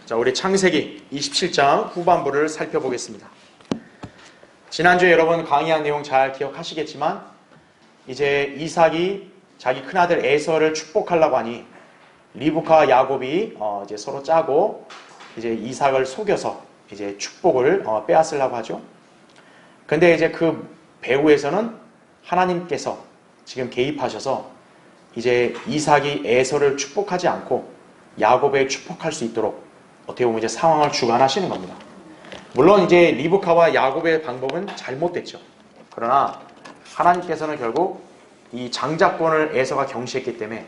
자, 우리 창세기 27장 후반부를 살펴보겠습니다. 지난주에 여러분 강의한 내용 잘 기억하시겠지만 이제 이삭이 자기 큰아들 에서를 축복하려고 하니 리브카와 야곱이 이제 서로 짜고 이제 이삭을 속여서 이제 축복을 빼앗으려고 하죠. 근데 이제 그 배후에서는 하나님께서 지금 개입하셔서 이제 이삭이 에서를 축복하지 않고 야곱에 축복할 수 있도록 어떻게 보면 이제 상황을 주관하시는 겁니다. 물론 이제 리브카와 야곱의 방법은 잘못됐죠. 그러나 하나님께서는 결국 이 장자권을 에서가 경시했기 때문에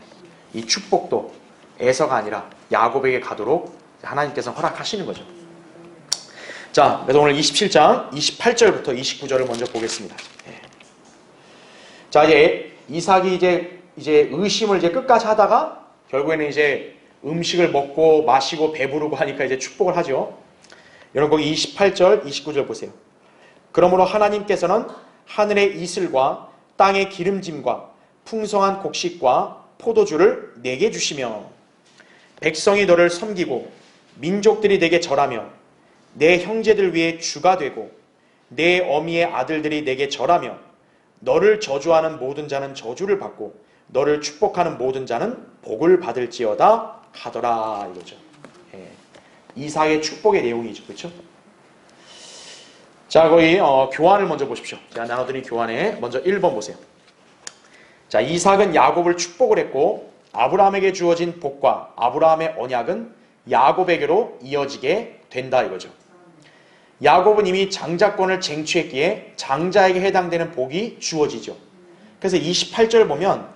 이 축복도 에서가 아니라 야곱에게 가도록 하나님께서 허락하시는 거죠. 자, 그래서 오늘 27장 28절부터 29절을 먼저 보겠습니다. 자, 이제 이삭이 이제 의심을 이제 끝까지 하다가 결국에는 이제 음식을 먹고 마시고 배부르고 하니까 이제 축복을 하죠. 여러분 거기 28절 29절 보세요. 그러므로 하나님께서는 하늘의 이슬과 땅의 기름짐과 풍성한 곡식과 포도주를 내게 주시며 백성이 너를 섬기고 민족들이 내게 절하며 내 형제들 위에 주가 되고 내 어미의 아들들이 내게 절하며 너를 저주하는 모든 자는 저주를 받고 너를 축복하는 모든 자는 복을 받을지어다 하더라 이거죠. 이삭의 축복의 내용이죠. 그렇죠? 자, 거기 교환을 먼저 보십시오. 제가 나눠드린 교환에 먼저 1번 보세요. 자, 이삭은 야곱을 축복을 했고 아브라함에게 주어진 복과 아브라함의 언약은 야곱에게로 이어지게 된다 이거죠. 야곱은 이미 장자권을 쟁취했기에 장자에게 해당되는 복이 주어지죠. 그래서 28절 보면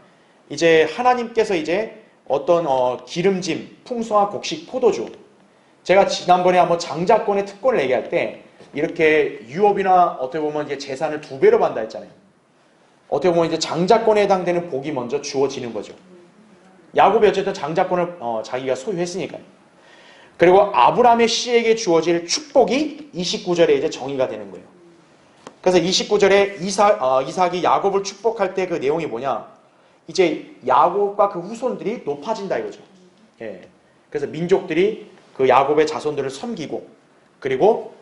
이제 하나님께서 이제 어떤 기름짐, 풍성한 곡식, 포도주, 제가 지난번에 한번 장자권의 특권을 얘기할 때 이렇게 유업이나 어떻게 보면 이제 재산을 2배로 받는다 했잖아요. 어떻게 보면 이제 장자권에 해당되는 복이 먼저 주어지는 거죠. 야곱이 어쨌든 장자권을 자기가 소유했으니까요. 그리고 아브라함의 씨에게 주어질 축복이 29절에 이제 정의가 되는 거예요. 그래서 29절에 이삭이 야곱을 축복할 때 그 내용이 뭐냐? 이제 야곱과 그 후손들이 높아진다 이거죠. 그래서 민족들이 그 야곱의 자손들을 섬기고 그리고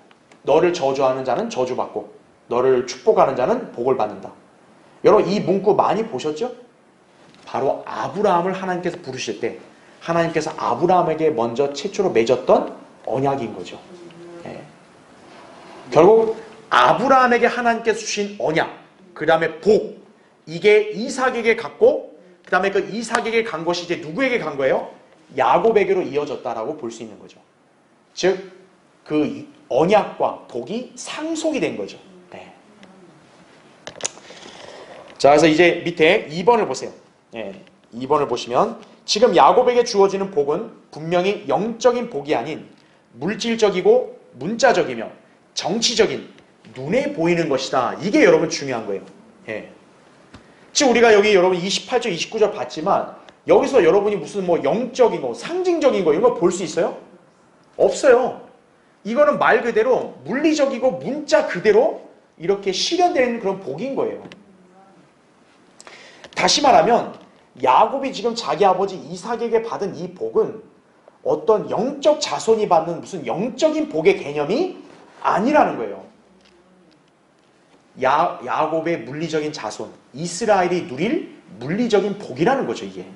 너를 저주하는 자는 저주받고 너를 축복하는 자는 복을 받는다. 여러분 이 문구 많이 보셨죠? 바로 아브라함을 하나님께서 부르실 때 하나님께서 아브라함에게 먼저 최초로 맺었던 언약인 거죠. 결국 아브라함에게 하나님께서 주신 언약, 그 다음에 복, 이게 이삭에게 갔고 그 다음에 그 이삭에게 간 것이 이제 누구에게 간 거예요? 야곱에게로 이어졌다라고 볼 수 있는 거죠. 즉 그 언약과 복이 상속이 된 거죠. 자, 그래서 이제 밑에 2번을 보세요. 2번을 보시면 지금 야곱에게 주어지는 복은 분명히 영적인 복이 아닌 물질적이고 문자적이며 정치적인 눈에 보이는 것이다. 이게 여러분 중요한 거예요. 지금 우리가 여기 여러분 28절 29절 봤지만 여기서 여러분이 무슨 뭐 영적인 거 상징적인 거 이런 거 볼 수 있어요? 없어요. 이거는 말 그대로 물리적이고 문자 그대로 이렇게 실현되는 그런 복인 거예요. 다시 말하면 야곱이 지금 자기 아버지 이삭에게 받은 이 복은 어떤 영적 자손이 받는 무슨 영적인 복의 개념이 아니라는 거예요. 야곱의 물리적인 자손, 이스라엘이 누릴 물리적인 복이라는 거죠, 이게.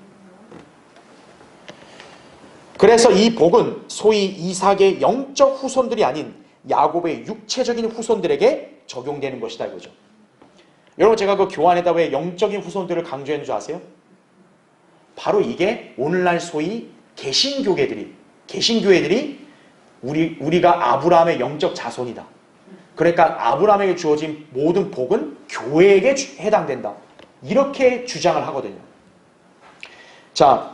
그래서 이 복은 소위 이삭의 영적 후손들이 아닌 야곱의 육체적인 후손들에게 적용되는 것이다, 이거죠. 여러분, 제가 그 교환에다 왜 영적인 후손들을 강조했는 줄 아세요? 바로 이게 오늘날 소위 개신교회들이 우리가 아브라함의 영적 자손이다. 그러니까 아브라함에게 주어진 모든 복은 교회에게 해당된다. 이렇게 주장을 하거든요. 자,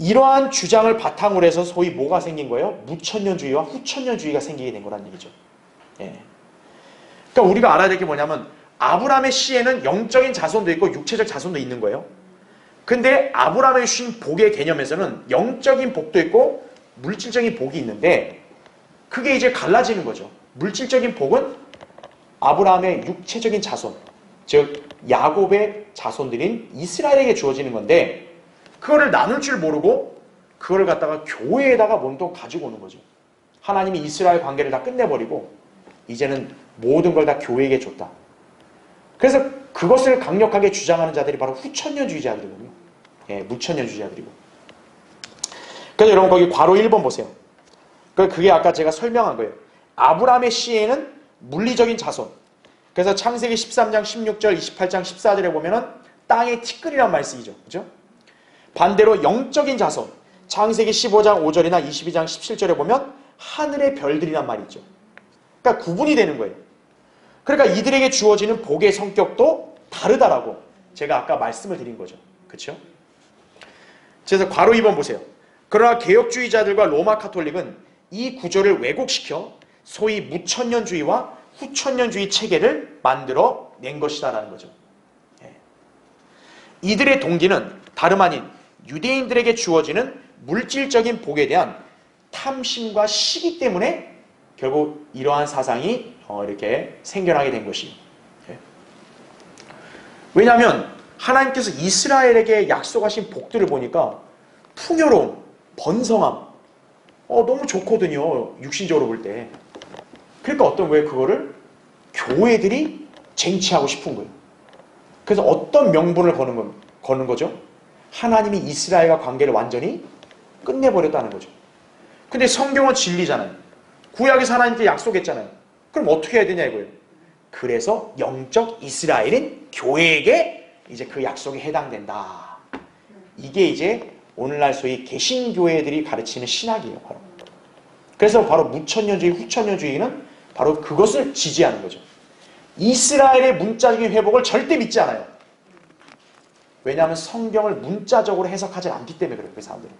이러한 주장을 바탕으로 해서 소위 뭐가 생긴 거예요? 무천년주의와 후천년주의가 생기게 된 거란 얘기죠. 그러니까 우리가 알아야 될 게 뭐냐면 아브라함의 씨에는 영적인 자손도 있고 육체적 자손도 있는 거예요. 근데 아브라함의 주신 복의 개념에서는 영적인 복도 있고 물질적인 복이 있는데 그게 이제 갈라지는 거죠. 물질적인 복은 아브라함의 육체적인 자손, 즉 야곱의 자손들인 이스라엘에게 주어지는 건데 그거를 나눌 줄 모르고 그거를 갖다가 교회에다가 몸통 가지고 오는 거죠. 하나님이 이스라엘 관계를 다 끝내버리고 이제는 모든 걸 다 교회에게 줬다. 그래서 그것을 강력하게 주장하는 자들이 바로 후천년주의자들이거든요. 예, 무천년주의자들이고. 그래서 여러분 거기 괄호 1번 보세요. 그게 아까 제가 설명한 거예요. 아브라함의 씨에는 물리적인 자손. 그래서 창세기 13장 16절, 28장 14절에 보면은 땅의 티끌이란 말 쓰이죠. 그죠? 반대로 영적인 자손. 창세기 15장 5절이나 22장 17절에 보면 하늘의 별들이란 말이 있죠. 그러니까 구분이 되는 거예요. 그러니까 이들에게 주어지는 복의 성격도 다르다라고 제가 아까 말씀을 드린 거죠. 그렇죠? 그래서 괄호 2번 보세요. 그러나 개혁주의자들과 로마 카톨릭은 이 구조를 왜곡시켜 소위 무천년주의와 후천년주의 체계를 만들어 낸 것이다라는 거죠. 예. 이들의 동기는 다름 아닌 유대인들에게 주어지는 물질적인 복에 대한 탐심과 시기 때문에 결국 이러한 사상이 이렇게 생겨나게 된 것이에요. 예. 왜냐하면 하나님께서 이스라엘에게 약속하신 복들을 보니까 풍요로움, 번성함, 너무 좋거든요. 육신적으로 볼 때. 그러니까 어떤 거예요? 그거를 교회들이 쟁취하고 싶은 거예요. 그래서 어떤 명분을 거는 거죠? 하나님이 이스라엘과 관계를 완전히 끝내버렸다는 거죠. 근데 성경은 진리잖아요. 구약에서 하나님께 약속했잖아요. 그럼 어떻게 해야 되냐 이거예요. 그래서 영적 이스라엘은 교회에게 이제 그 약속에 해당된다. 이게 이제 오늘날 소위 개신교회들이 가르치는 신학이에요. 바로. 그래서 바로 무천년주의, 후천년주의는 바로 그것을 지지하는 거죠. 이스라엘의 문자적인 회복을 절대 믿지 않아요. 왜냐하면 성경을 문자적으로 해석하지 않기 때문에 그래요. 그 사람들은.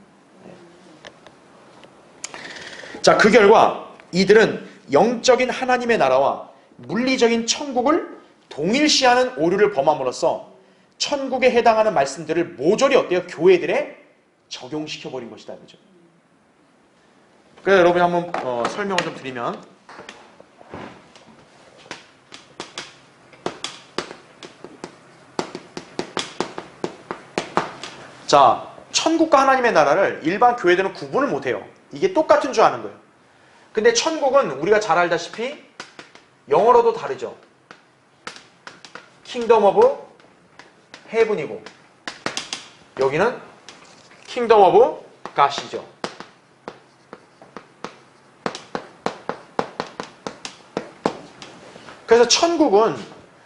자, 그 결과 이들은 영적인 하나님의 나라와 물리적인 천국을 동일시하는 오류를 범함으로써 천국에 해당하는 말씀들을 모조리 어때요? 교회들에 적용시켜버린 것이다. 그죠? 그래서 여러분이 한번 설명을 좀 드리면, 자, 천국과 하나님의 나라를 일반 교회들은 구분을 못해요. 이게 똑같은 줄 아는 거예요. 근데 천국은 우리가 잘 알다시피 영어로도 다르죠. 킹덤 오브 헤븐이고 여기는 킹덤 오브 갓이죠. 그래서 천국은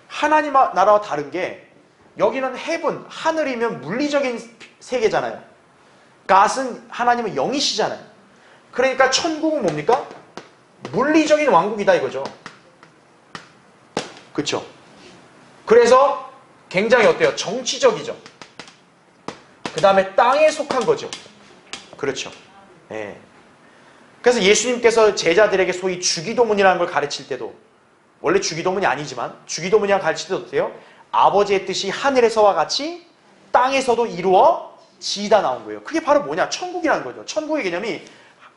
하나님 나라와 다른 게 여기는 헤븐, 하늘이면 물리적인 세계잖아요. 갓은 하나님은 영이시잖아요. 그러니까 천국은 뭡니까? 물리적인 왕국이다 이거죠. 그렇죠? 그래서 굉장히 어때요? 정치적이죠. 그 다음에 땅에 속한 거죠. 그렇죠. 예. 그래서 예수님께서 제자들에게 소위 주기도문이라는 걸 가르칠 때도, 원래 주기도문이 아니지만 주기도문이라고 가르칠 때도 어때요? 아버지의 뜻이 하늘에서와 같이 땅에서도 이루어지다 나온 거예요. 그게 바로 뭐냐? 천국이라는 거죠. 천국의 개념이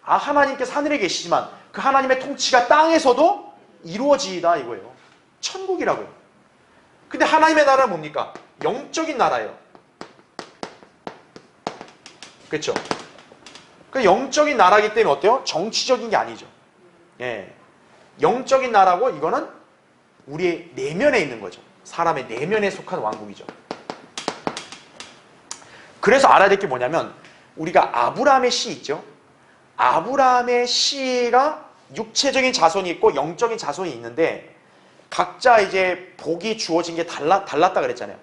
하나님께서 하늘에 계시지만 그 하나님의 통치가 땅에서도 이루어지다 이거예요. 천국이라고요. 근데 하나님의 나라는 뭡니까? 영적인 나라예요. 그렇죠? 그 영적인 나라이기 때문에 어때요? 정치적인 게 아니죠. 예. 영적인 나라고 이거는 우리의 내면에 있는 거죠. 사람의 내면에 속한 왕국이죠. 그래서 알아야 될 게 뭐냐면 우리가 아브라함의 씨 있죠. 아브라함의 씨가 육체적인 자손이 있고 영적인 자손이 있는데 각자 이제 복이 주어진 게 달랐다 그랬잖아요.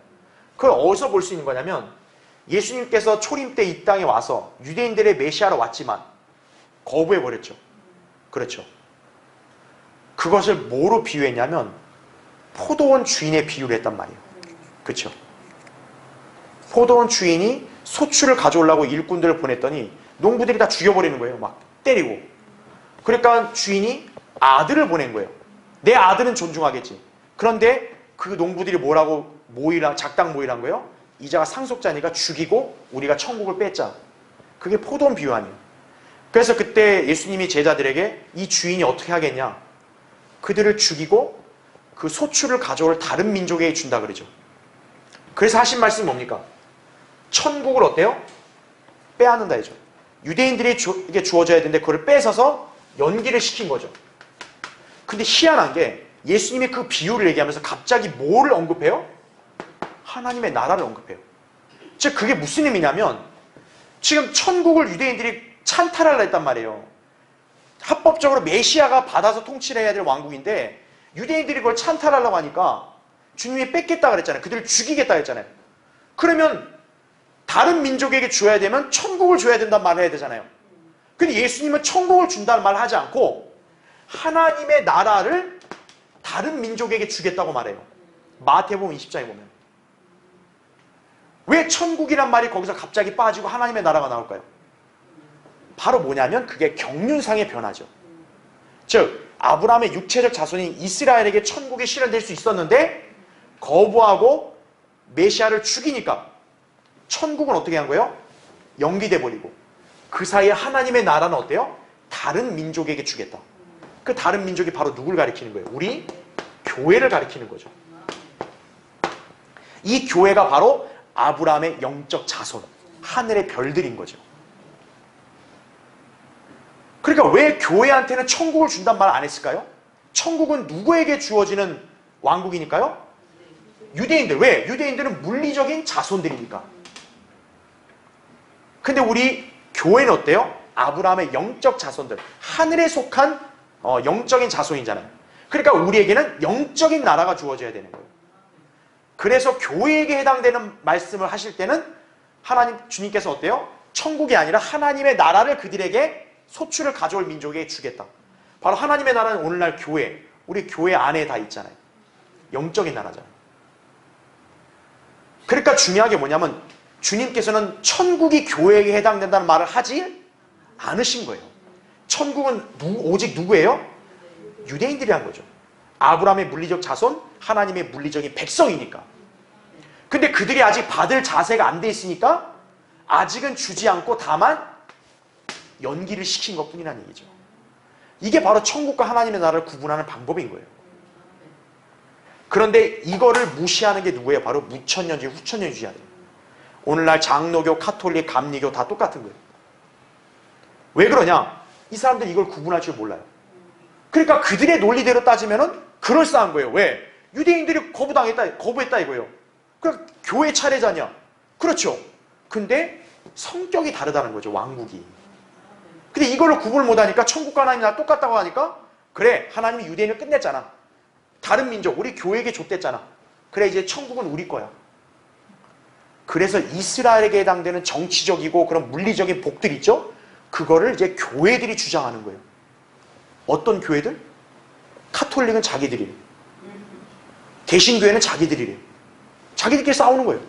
그걸 어디서 볼 수 있는 거냐면 예수님께서 초림 때 이 땅에 와서 유대인들의 메시아로 왔지만 거부해버렸죠. 그렇죠. 그것을 뭐로 비유했냐면 포도원 주인의 비유를 했단 말이에요. 그렇죠. 포도원 주인이 소출을 가져오려고 일꾼들을 보냈더니 농부들이 다 죽여버리는 거예요. 막 때리고. 그러니까 주인이 아들을 보낸 거예요. 내 아들은 존중하겠지. 그런데 그 농부들이 뭐라고 작당 모의란 거예요? 이자가 상속자니까 죽이고 우리가 천국을 뺏자. 그게 포도원 비유 아니에요. 그래서 그때 예수님이 제자들에게 이 주인이 어떻게 하겠냐? 그들을 죽이고 그 소출을 가져올 다른 민족에게 준다 그러죠. 그래서 하신 말씀이 뭡니까? 천국을 어때요? 빼앗는다 이죠. 유대인들이 이게 주어져야 되는데 그걸 뺏어서 연기를 시킨 거죠. 근데 희한한 게 예수님이 그 비유를 얘기하면서 갑자기 뭐를 언급해요? 하나님의 나라를 언급해요. 즉 그게 무슨 의미냐면 지금 천국을 유대인들이 찬탈하려 했단 말이에요. 합법적으로 메시아가 받아서 통치를 해야 될 왕국인데 유대인들이 그걸 찬탈하려고 하니까 주님이 뺏겠다 그랬잖아요. 그들을 죽이겠다 그랬잖아요. 그러면 다른 민족에게 줘야 되면 천국을 줘야 된다는 말을 해야 되잖아요. 근데 예수님은 천국을 준다는 말을 하지 않고 하나님의 나라를 다른 민족에게 주겠다고 말해요. 마태복음 20장에 보면. 왜 천국이란 말이 거기서 갑자기 빠지고 하나님의 나라가 나올까요? 바로 뭐냐면 그게 경륜상의 변화죠. 즉 아브라함의 육체적 자손인 이스라엘에게 천국이 실현될 수 있었는데 거부하고 메시아를 죽이니까 천국은 어떻게 한 거예요? 연기돼 버리고 그 사이에 하나님의 나라는 어때요? 다른 민족에게 주겠다. 그 다른 민족이 바로 누굴 가리키는 거예요? 우리 교회를 가리키는 거죠. 이 교회가 바로 아브라함의 영적 자손, 하늘의 별들인 거죠. 그러니까 왜 교회한테는 천국을 준단 말 안 했을까요? 천국은 누구에게 주어지는 왕국이니까요? 유대인들. 왜? 유대인들은 물리적인 자손들이니까. 근데 우리 교회는 어때요? 아브라함의 영적 자손들, 하늘에 속한 영적인 자손이잖아요. 그러니까 우리에게는 영적인 나라가 주어져야 되는 거예요. 그래서 교회에게 해당되는 말씀을 하실 때는 하나님, 주님께서 어때요? 천국이 아니라 하나님의 나라를 그들에게 소출을 가져올 민족에게 주겠다. 바로 하나님의 나라는 오늘날 교회, 우리 교회 안에 다 있잖아요. 영적인 나라잖아요. 그러니까 중요한 게 뭐냐면 주님께서는 천국이 교회에게 해당된다는 말을 하지 않으신 거예요. 천국은 오직 누구예요? 유대인들이 한 거죠. 아브라함의 물리적 자손, 하나님의 물리적인 백성이니까. 근데 그들이 아직 받을 자세가 안 돼 있으니까 아직은 주지 않고 다만 연기를 시킨 것뿐이라는 얘기죠. 이게 바로 천국과 하나님의 나라를 구분하는 방법인 거예요. 그런데 이거를 무시하는 게 누구예요? 바로 무천년주의, 후천년주의자들. 오늘날 장로교, 카톨릭, 감리교 다 똑같은 거예요. 왜 그러냐? 이 사람들 이걸 구분할 줄 몰라요. 그러니까 그들의 논리대로 따지면은 그럴싸한 거예요. 왜? 유대인들이 거부했다 이거예요. 그럼 교회 차례자냐? 그렇죠. 근데 성격이 다르다는 거죠, 왕국이. 근데 이걸로 구분을 못하니까 천국과 하나님이 다 똑같다고 하니까 그래, 하나님이 유대인을 끝냈잖아. 다른 민족, 우리 교회에게 줬댔잖아. 그래, 이제 천국은 우리 거야. 그래서 이스라엘에게 해당되는 정치적이고 그런 물리적인 복들 있죠? 그거를 이제 교회들이 주장하는 거예요. 어떤 교회들? 카톨릭은 자기들이래. 개신교회는 자기들이래. 자기들끼리 싸우는 거예요.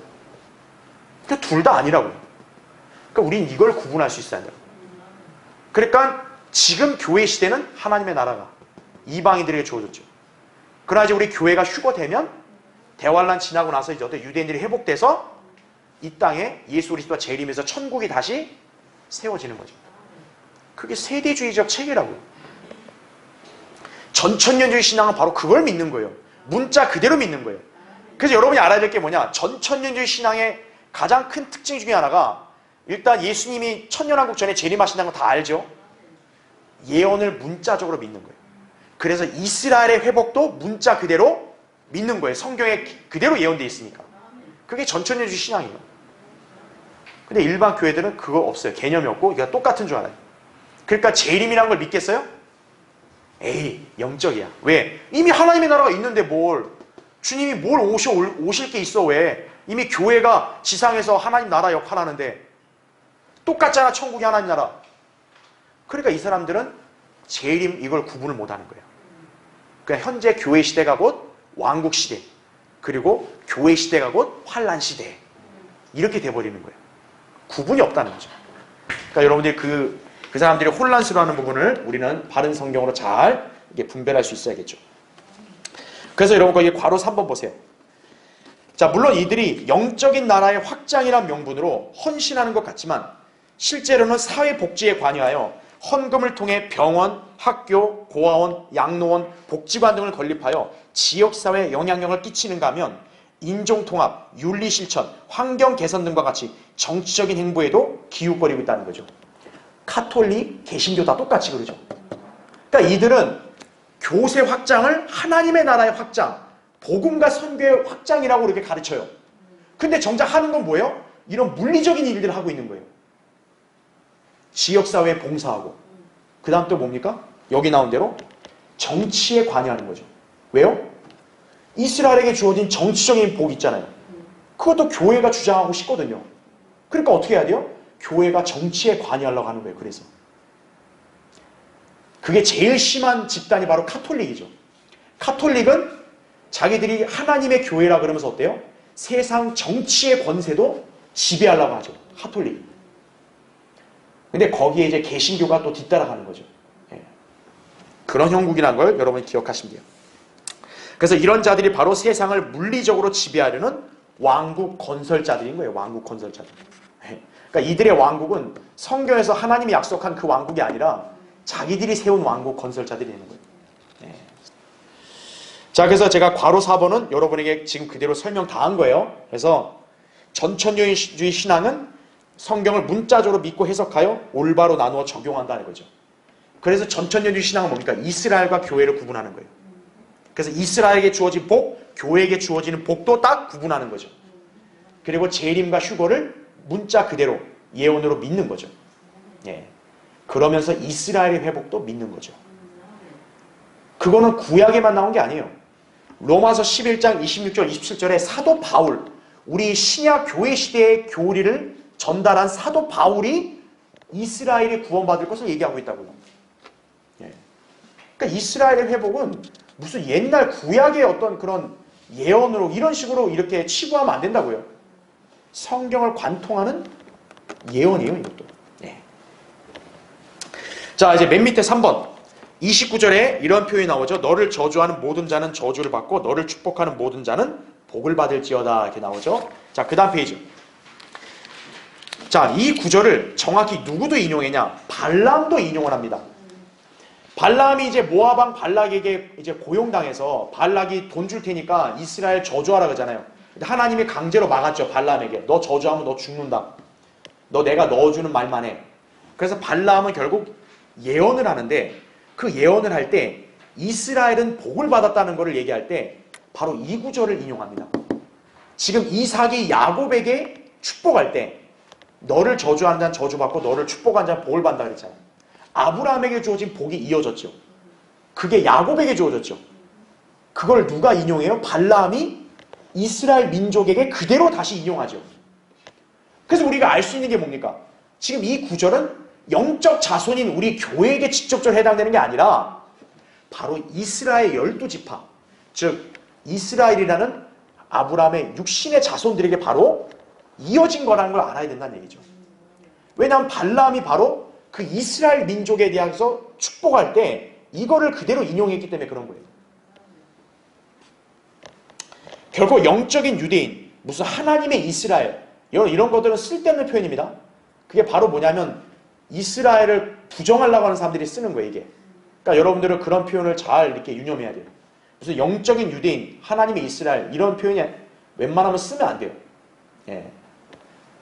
그러니까 둘 다 아니라고요. 그러니까 우린 이걸 구분할 수 있어야 돼요. 그러니까 지금 교회 시대는 하나님의 나라가 이방인들에게 주어졌죠. 그러나 이제 우리 교회가 휴거되면 대환란 지나고 나서 이제 어떤 유대인들이 회복돼서 이 땅에 예수 그리스도가 재림해서 천국이 다시 세워지는 거죠. 그게 세대주의적 체계라고요. 전천년주의 신앙은 바로 그걸 믿는 거예요. 문자 그대로 믿는 거예요. 그래서 여러분이 알아야 될 게 뭐냐? 전천년주의 신앙의 가장 큰 특징 중에 하나가 일단 예수님이 천년왕국 전에 재림하신다는 거 다 알죠? 예언을 문자적으로 믿는 거예요. 그래서 이스라엘의 회복도 문자 그대로 믿는 거예요. 성경에 그대로 예언되어 있으니까. 그게 전천년주의 신앙이에요. 근데 일반 교회들은 그거 없어요. 개념이 없고 이거 똑같은 줄 알아요. 그러니까 재림이라는 걸 믿겠어요? 에이, 영적이야. 왜? 이미 하나님의 나라가 있는데 뭘. 주님이 뭘 오실 게 있어. 왜? 이미 교회가 지상에서 하나님 나라 역할하는데 똑같잖아, 천국이 하나님 나라. 그러니까 이 사람들은 재림 이걸 구분을 못하는 거예요. 그러니까 현재 교회 시대가 곧 왕국 시대, 그리고 교회 시대가 곧 환란 시대, 이렇게 돼버리는 거예요. 구분이 없다는 거죠. 그러니까 여러분들이 그 사람들이 혼란스러워하는 부분을 우리는 바른 성경으로 잘 이게 분별할 수 있어야겠죠. 그래서 여러분 거기 괄호 3번 보세요. 자, 물론 이들이 영적인 나라의 확장이란 명분으로 헌신하는 것 같지만 실제로는 사회복지에 관여하여 헌금을 통해 병원, 학교, 고아원, 양로원, 복지관 등을 건립하여 지역사회에 영향력을 끼치는가 하면 인종통합, 윤리실천, 환경개선 등과 같이 정치적인 행보에도 기웃거리고 있다는 거죠. 카톨릭, 개신교 다 똑같이 그러죠. 그러니까 이들은 교세 확장을 하나님의 나라의 확장, 복음과 선교의 확장이라고 이렇게 가르쳐요. 근데 정작 하는 건 뭐예요? 이런 물리적인 일들을 하고 있는 거예요. 지역사회에 봉사하고. 그 다음 또 뭡니까? 여기 나온 대로 정치에 관여하는 거죠. 왜요? 이스라엘에게 주어진 정치적인 복 있잖아요. 그것도 교회가 주장하고 싶거든요. 그러니까 어떻게 해야 돼요? 교회가 정치에 관여하려고 하는 거예요. 그래서 그게 제일 심한 집단이 바로 카톨릭이죠. 카톨릭은 자기들이 하나님의 교회라 그러면서 어때요? 세상 정치의 권세도 지배하려고 하죠. 카톨릭. 근데 거기에 이제 개신교가 또 뒤따라가는 거죠. 예. 그런 형국이라는 걸 여러분이 기억하시면 돼요. 그래서 이런 자들이 바로 세상을 물리적으로 지배하려는 왕국 건설자들인 거예요. 왕국 건설자들. 예. 그러니까 이들의 왕국은 성경에서 하나님이 약속한 그 왕국이 아니라 자기들이 세운 왕국 건설자들이 되는 거예요. 예. 자, 그래서 제가 괄호 4번은 여러분에게 지금 그대로 설명 다 한 거예요. 그래서 전천주의 신앙은 성경을 문자적으로 믿고 해석하여 올바로 나누어 적용한다는 거죠. 그래서 전천주의 신앙은 뭡니까? 이스라엘과 교회를 구분하는 거예요. 그래서 이스라엘에게 주어진 복, 교회에게 주어지는 복도 딱 구분하는 거죠. 그리고 재림과 휴거를 문자 그대로 예언으로 믿는 거죠. 예. 그러면서 이스라엘의 회복도 믿는 거죠. 그거는 구약에만 나온 게 아니에요. 로마서 11장 26절 27절에 사도 바울, 우리 신약 교회 시대의 교리를 전달한 사도 바울이 이스라엘이 구원받을 것을 얘기하고 있다고요. 예. 그러니까 이스라엘의 회복은 무슨 옛날 구약의 어떤 그런 예언으로 이런 식으로 이렇게 치부하면 안 된다고요. 성경을 관통하는 예언이에요, 이것도. 예. 자, 이제 맨 밑에 3번 29절에 이런 표현이 나오죠. 너를 저주하는 모든 자는 저주를 받고 너를 축복하는 모든 자는 복을 받을지어다, 이렇게 나오죠. 자, 그 다음 페이지. 자, 이 구절을 정확히 누구도 인용했냐? 발람도 인용을 합니다. 발람이 이제 모압왕 발락에게 이제 고용당해서 발락이 돈 줄 테니까 이스라엘 저주하라 그러잖아요. 하나님이 강제로 막았죠. 발람에게. 너 저주하면 너 죽는다. 너 내가 넣어주는 말만 해. 그래서 발람은 결국 예언을 하는데 그 예언을 할 때 이스라엘은 복을 받았다는 것을 얘기할 때 바로 이 구절을 인용합니다. 지금 이삭이 야곱에게 축복할 때 너를 저주하는 자는 저주받고 너를 축복하는 자는 복을 받는다 그랬잖아요. 아브라함에게 주어진 복이 이어졌죠. 그게 야곱에게 주어졌죠. 그걸 누가 인용해요? 발람이 이스라엘 민족에게 그대로 다시 인용하죠. 그래서 우리가 알 수 있는 게 뭡니까? 지금 이 구절은 영적 자손인 우리 교회에게 직접적으로 해당되는 게 아니라 바로 이스라엘 12지파, 즉 이스라엘이라는 아브라함의 육신의 자손들에게 바로 이어진 거라는 걸 알아야 된다는 얘기죠. 왜냐하면 발람이 바로 그 이스라엘 민족에 대해서 축복할 때 이거를 그대로 인용했기 때문에 그런 거예요. 결국 영적인 유대인, 무슨 하나님의 이스라엘, 이런 것들은 쓸데없는 표현입니다. 그게 바로 뭐냐면 이스라엘을 부정하려고 하는 사람들이 쓰는 거예요, 이게. 그러니까 여러분들은 그런 표현을 잘 이렇게 유념해야 돼요. 무슨 영적인 유대인, 하나님의 이스라엘, 이런 표현이 웬만하면 쓰면 안 돼요. 예.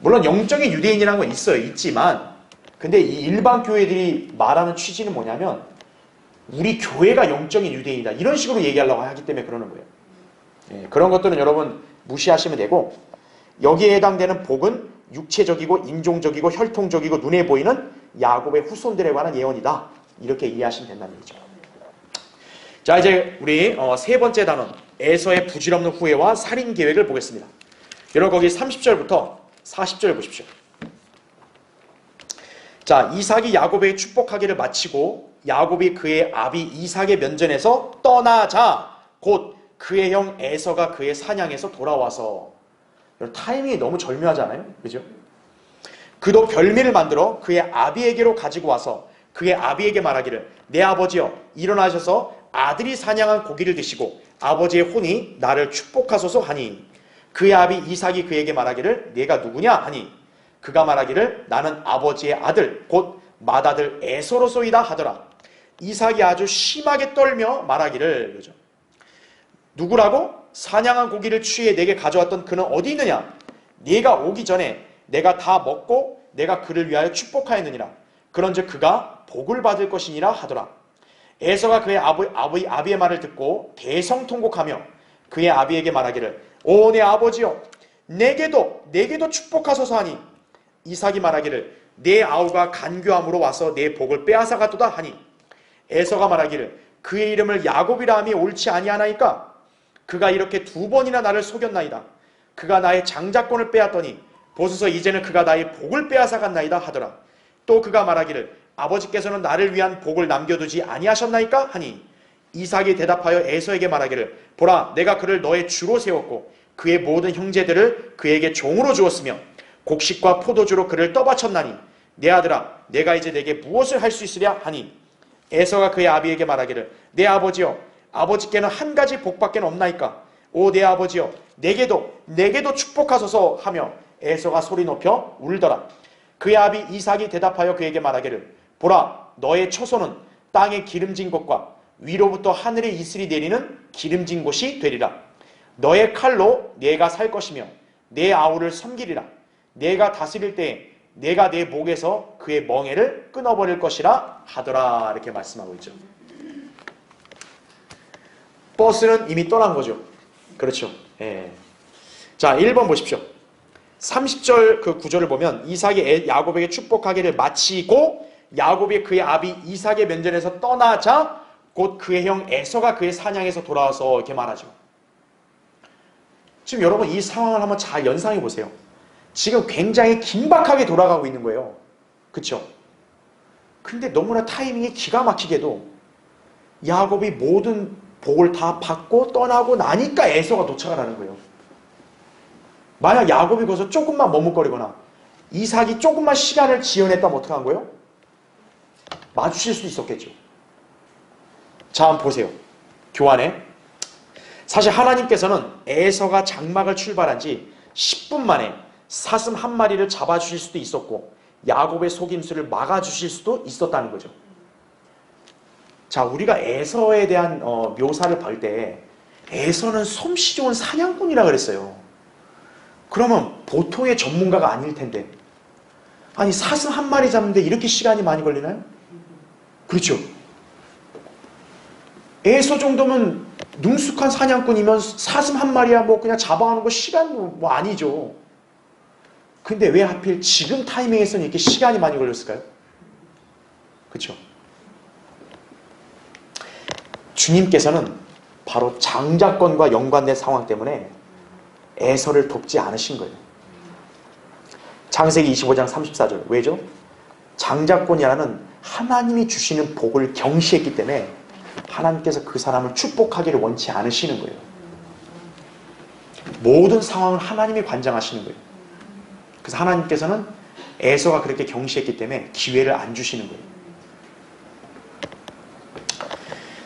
물론 영적인 유대인이라는 건 있지만 근데 이 일반 교회들이 말하는 취지는 뭐냐면 우리 교회가 영적인 유대인이다 이런 식으로 얘기하려고 하기 때문에 그러는 거예요. 예, 그런 것들은 여러분 무시하시면 되고 여기에 해당되는 복은 육체적이고 인종적이고 혈통적이고 눈에 보이는 야곱의 후손들에 관한 예언이다 이렇게 이해하시면 된다는 얘기죠. 자, 이제 우리 세 번째 단원 에서의 부질없는 후회와 살인 계획을 보겠습니다. 여러분 거기 30절부터 40절 보십시오. 자, 이삭이 야곱에게 축복하기를 마치고 야곱이 그의 아비 이삭의 면전에서 떠나자 곧 그의 형 에서가 그의 사냥에서 돌아와서 타이밍이 너무 절묘하잖아요. 그죠? 그도 별미를 만들어 그의 아비에게로 가지고 와서 그의 아비에게 말하기를 내 아버지여 일어나셔서 아들이 사냥한 고기를 드시고 아버지의 혼이 나를 축복하소서 하니 그의 아비 이삭이 그에게 말하기를 네가 누구냐 하니 그가 말하기를 나는 아버지의 아들 곧 맏아들 에서로소이다 하더라. 이삭이 아주 심하게 떨며 말하기를 그죠? 누구라고? 사냥한 고기를 취해 내게 가져왔던 그는 어디 있느냐? 네가 오기 전에 내가 다 먹고 내가 그를 위하여 축복하였느니라. 그런즉 그가 복을 받을 것이니라 하더라. 에서가 그의 아비의 말을 듣고 대성통곡하며 그의 아비에게 말하기를 오 내 아버지여 내게도 축복하소서 하니 이삭이 말하기를 내 아우가 간교함으로 와서 내 복을 빼앗아갔도다 하니 에서가 말하기를 그의 이름을 야곱이라 함이 옳지 아니하나이까 그가 이렇게 2번이나 나를 속였나이다. 그가 나의 장자권을 빼앗더니 보소서 이제는 그가 나의 복을 빼앗아갔나이다 하더라. 또 그가 말하기를 아버지께서는 나를 위한 복을 남겨두지 아니하셨나이까 하니 이삭이 대답하여 에서에게 말하기를 보라 내가 그를 너의 주로 세웠고 그의 모든 형제들을 그에게 종으로 주었으며 곡식과 포도주로 그를 떠바쳤나니 내 아들아 내가 이제 내게 무엇을 할 수 있으랴 하니 에서가 그의 아비에게 말하기를 내 아버지여 아버지께는 한 가지 복밖에 없나이까 오 내 아버지여 내게도 축복하소서 하며 에서가 소리 높여 울더라. 그의 아비 이삭이 대답하여 그에게 말하기를 보라 너의 초소는 땅에 기름진 곳과 위로부터 하늘에 이슬이 내리는 기름진 곳이 되리라. 너의 칼로 내가 살 것이며 내 아우를 섬기리라. 내가 다스릴 때에 내가 내 목에서 그의 멍에를 끊어버릴 것이라 하더라. 이렇게 말씀하고 있죠. 버스는 이미 떠난 거죠. 그렇죠. 예. 자 1번 보십시오. 30절 그 구절을 보면 이삭이 야곱에게 축복하기를 마치고 야곱이 그의 아비 이삭의 면전에서 떠나자 곧 그의 형 에서가 그의 사냥에서 돌아와서 이렇게 말하죠. 지금 여러분 이 상황을 한번 잘 연상해 보세요. 지금 굉장히 긴박하게 돌아가고 있는 거예요. 그렇죠? 근데 너무나 타이밍이 기가 막히게도 야곱이 모든 복을 다 받고 떠나고 나니까 에서가 도착을 하는 거예요. 만약 야곱이 거기서 조금만 머뭇거리거나 이삭이 조금만 시간을 지연했다면 어떡한 거예요? 마주칠 수도 있었겠죠. 자 한번 보세요. 교환에 사실 하나님께서는 에서가 장막을 출발한 지 10분 만에 사슴 한 마리를 잡아주실 수도 있었고 야곱의 속임수를 막아주실 수도 있었다는 거죠. 자 우리가 에서에 대한 묘사를 볼 때 에서는 솜씨 좋은 사냥꾼이라 그랬어요. 그러면 보통의 전문가가 아닐 텐데 아니 사슴 한 마리 잡는데 이렇게 시간이 많이 걸리나요? 그렇죠. 에서 정도면 능숙한 사냥꾼이면 사슴 한 마리야 뭐 그냥 잡아가는 거 시간 뭐 아니죠. 근데 왜 하필 지금 타이밍에서는 이렇게 시간이 많이 걸렸을까요? 그렇죠. 주님께서는 바로 장자권과 연관된 상황 때문에 에서를 돕지 않으신 거예요. 창세기 25장 34절 왜죠? 장자권이라는 하나님이 주시는 복을 경시했기 때문에 하나님께서 그 사람을 축복하기를 원치 않으시는 거예요. 모든 상황을 하나님이 관장하시는 거예요. 그래서 하나님께서는 에서가 그렇게 경시했기 때문에 기회를 안 주시는 거예요.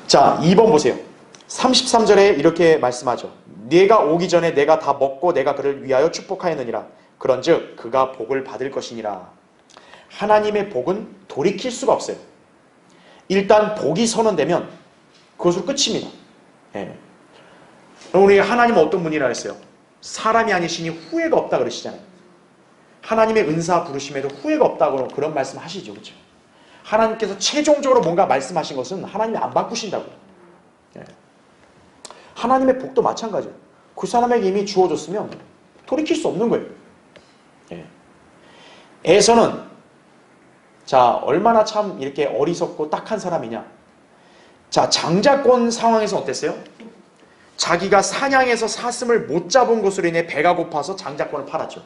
자 2번 보세요. 33절에 이렇게 말씀하죠. 네가 오기 전에 내가 다 먹고 내가 그를 위하여 축복하였느니라. 그런즉 그가 복을 받을 것이니라. 하나님의 복은 돌이킬 수가 없어요. 일단 복이 선언되면 그것으로 끝입니다. 예. 우리 하나님은 어떤 분이라 했어요? 사람이 아니시니 후회가 없다 그러시잖아요. 하나님의 은사 부르심에도 후회가 없다고 그런 말씀 하시죠. 그렇죠? 하나님께서 최종적으로 뭔가 말씀하신 것은 하나님이 안 바꾸신다고요. 예. 하나님의 복도 마찬가지예요. 그 사람에게 이미 주어졌으면 돌이킬 수 없는 거예요. 예. 에서는 자 얼마나 참 이렇게 어리석고 딱한 사람이냐. 자 장자권 상황에서 어땠어요? 자기가 사냥해서 사슴을 못 잡은 것으로 인해 배가 고파서 장자권을 팔았죠.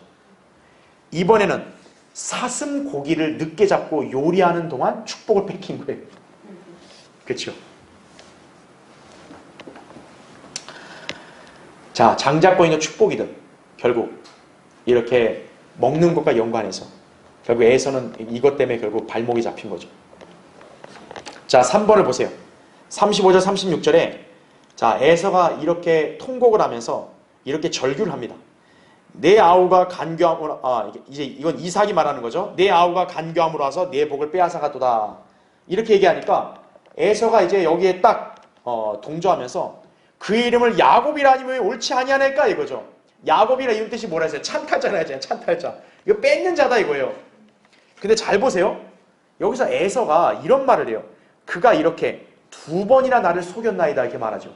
이번에는 사슴 고기를 늦게 잡고 요리하는 동안 축복을 뺏긴 거예요. 그렇죠? 자 장자권이든 축복이든 결국 이렇게 먹는 것과 연관해서 결국 에서는 이것 때문에 결국 발목이 잡힌 거죠. 자 3번을 보세요. 35절 36절에 자 에서가 이렇게 통곡을 하면서 이렇게 절규를 합니다. 내 아우가 간교함으로 이제 이건 이삭이 말하는 거죠. 내 아우가 간교함으로 와서 내 복을 빼앗아갔도다. 이렇게 얘기하니까 에서가 이제 여기에 딱 동조하면서 그의 이름을 야곱이라 하니 왜 옳지 아니하나이까 이거죠. 야곱이라 이런 뜻이 뭐라 했어요? 찬탈자라 찬탈자. 이거 뺏는 자다 이거예요. 근데 잘 보세요. 여기서 에서가 이런 말을 해요. 그가 이렇게 두 번이나 나를 속였나이다 이렇게 말하죠.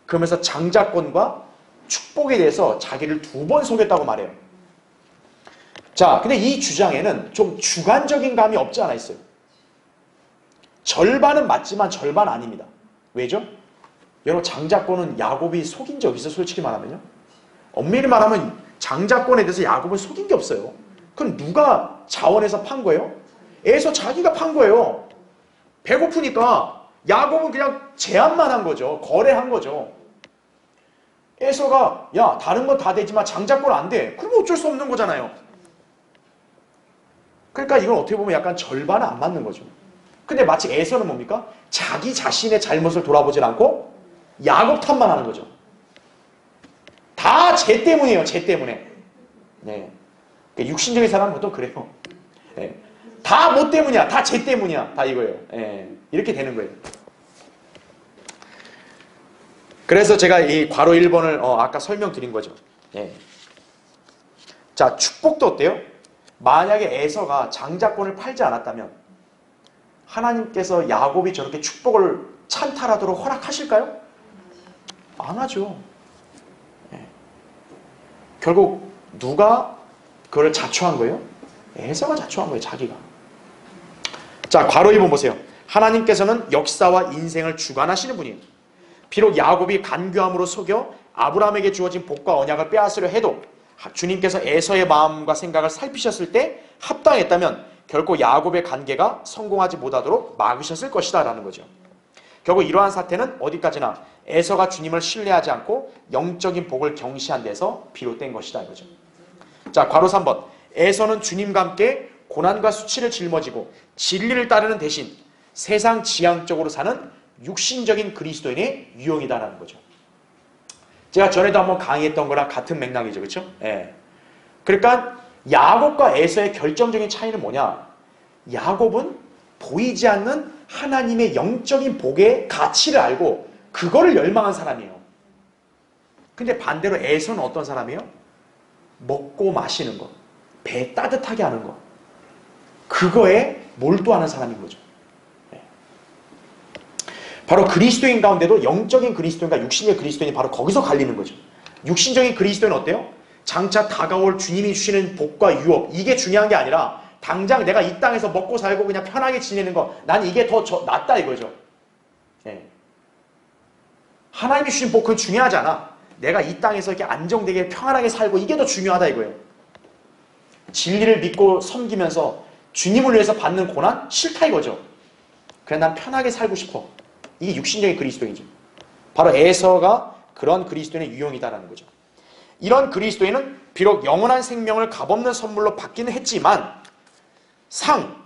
그러면서 장자권과 축복에 대해서 자기를 두 번 속였다고 말해요. 자, 근데 이 주장에는 좀 주관적인 감이 없지 않아 있어요. 절반은 맞지만 절반 아닙니다. 왜죠? 여러분, 장자권은 야곱이 속인 적 있어요? 솔직히 말하면요. 엄밀히 말하면 장자권에 대해서 야곱은 속인 게 없어요. 그럼 누가 자원해서 판 거예요? 에서 자기가 판 거예요. 배고프니까 야곱은 그냥 제안만 한 거죠. 거래한 거죠. 에서가 야, 다른 건 다 되지만 장자권 안 돼. 그러면 어쩔 수 없는 거잖아요. 그러니까 이건 어떻게 보면 약간 절반은 안 맞는 거죠. 근데 마치 에서는 뭡니까? 자기 자신의 잘못을 돌아보질 않고 야곱 탓만 하는 거죠. 다 쟤 때문이에요. 쟤 때문에. 네. 육신적인 사람은 보통 그래요. 네. 다 뭐 때문이야. 다 쟤 때문이야. 다 이거예요. 네. 이렇게 되는 거예요. 그래서 제가 이 괄호 1번을 아까 설명드린 거죠. 네. 자, 축복도 어때요? 만약에 에서가 장자권을 팔지 않았다면 하나님께서 야곱이 저렇게 축복을 찬탈하도록 허락하실까요? 안 하죠. 네. 결국 누가 그걸 자초한 거예요? 에서가 자초한 거예요. 자기가. 자, 괄호 2번 보세요. 하나님께서는 역사와 인생을 주관하시는 분이에요. 비록 야곱이 간교함으로 속여 아브라함에게 주어진 복과 언약을 빼앗으려 해도 주님께서 에서의 마음과 생각을 살피셨을 때 합당했다면 결코 야곱의 관계가 성공하지 못하도록 막으셨을 것이다 라는 거죠. 결국 이러한 사태는 어디까지나 에서가 주님을 신뢰하지 않고 영적인 복을 경시한 데서 비롯된 것이다 이거죠. 자, 괄호 3번. 에서는 주님과 함께 고난과 수치를 짊어지고 진리를 따르는 대신 세상 지향적으로 사는 육신적인 그리스도인의 유형이다라는 거죠. 제가 전에도 한번 강의했던 거랑 같은 맥락이죠. 그렇죠? 예. 그러니까 야곱과 에서의 결정적인 차이는 뭐냐? 야곱은 보이지 않는 하나님의 영적인 복의 가치를 알고 그거를 열망한 사람이에요. 근데 반대로 에서는 어떤 사람이에요? 먹고 마시는 것, 배 따뜻하게 하는 것, 그거에 몰두하는 사람인 거죠. 바로 그리스도인 가운데도 영적인 그리스도인과 육신의 그리스도인이 바로 거기서 갈리는 거죠. 육신적인 그리스도인은 어때요? 장차 다가올 주님이 주시는 복과 유업, 이게 중요한 게 아니라 당장 내가 이 땅에서 먹고 살고 그냥 편하게 지내는 거, 난 이게 더 낫다 이거죠. 예. 하나님이 주신 복, 그건 중요하지 않아. 내가 이 땅에서 이렇게 안정되게 평안하게 살고 이게 더 중요하다 이거예요. 진리를 믿고 섬기면서 주님을 위해서 받는 고난? 싫다 이거죠. 그래, 난 편하게 살고 싶어. 이게 육신적인 그리스도인이죠. 바로 에서가 그런 그리스도인의 유형이다라는 거죠. 이런 그리스도인은 비록 영원한 생명을 값없는 선물로 받기는 했지만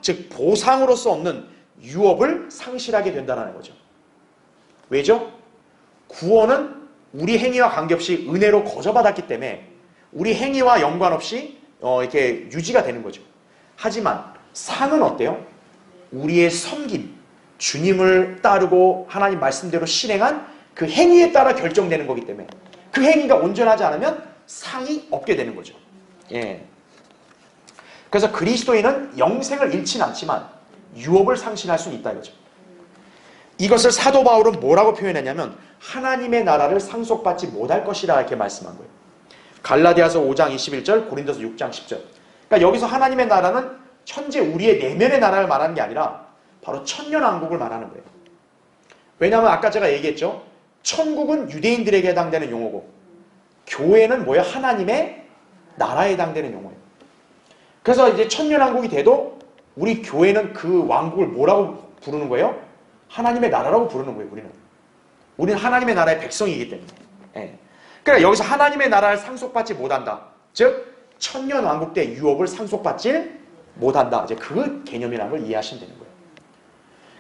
즉 보상으로서 얻는 유업을 상실하게 된다는 거죠. 왜죠? 구원은 우리 행위와 관계없이 은혜로 거저받았기 때문에 우리 행위와 연관없이 이렇게 유지가 되는 거죠. 하지만 상은 어때요? 우리의 섬김, 주님을 따르고 하나님 말씀대로 실행한 그 행위에 따라 결정되는 거기 때문에 그 행위가 온전하지 않으면 상이 없게 되는 거죠. 예. 그래서 그리스도인은 영생을 잃지는 않지만 유업을 상실할 수는 있다 이거죠. 이것을 사도 바울은 뭐라고 표현했냐면 하나님의 나라를 상속받지 못할 것이라 이렇게 말씀한 거예요. 갈라디아서 5장 21절, 고린도서 6장 10절. 그러니까 여기서 하나님의 나라는 현재 우리의 내면의 나라를 말하는 게 아니라 바로 천년왕국을 말하는 거예요. 왜냐하면 아까 제가 얘기했죠. 천국은 유대인들에게 해당되는 용어고 교회는 뭐예요? 하나님의 나라에 해당되는 용어예요. 그래서 이제 천년왕국이 돼도 우리 교회는 그 왕국을 뭐라고 부르는 거예요? 하나님의 나라라고 부르는 거예요. 우리는 하나님의 나라의 백성이기 때문에. 예. 그러니까 여기서 하나님의 나라를 상속받지 못한다. 즉 천년왕국 때 유업을 상속받지 못한다. 이제 그 개념이라는 걸 이해하시면 되는 거예요.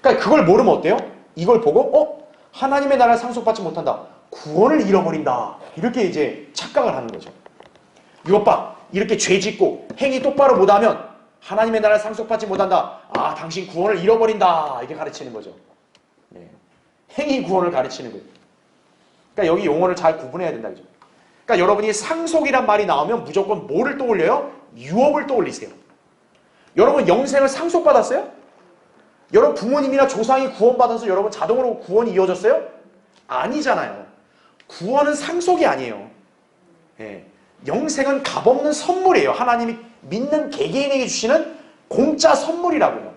그러니까 그걸 모르면 어때요? 이걸 보고 하나님의 나라를 상속받지 못한다. 구원을 잃어버린다. 이렇게 이제 착각을 하는 거죠. 이것 봐. 이렇게 죄 짓고 행위 똑바로 못하면 하나님의 나라를 상속받지 못한다. 아, 당신 구원을 잃어버린다. 이렇게 가르치는 거죠. 네. 행위 구원을 가르치는 거예요. 그러니까 여기 용어를 잘 구분해야 된다. 그죠? 그러니까 여러분이 상속이란 말이 나오면 무조건 뭐를 떠올려요? 유업을 떠올리세요. 여러분 영생을 상속받았어요? 여러분 부모님이나 조상이 구원받아서 여러분 자동으로 구원이 이어졌어요? 아니잖아요. 구원은 상속이 아니에요. 예. 영생은 값없는 선물이에요. 하나님이 믿는 개개인에게 주시는 공짜 선물이라고요.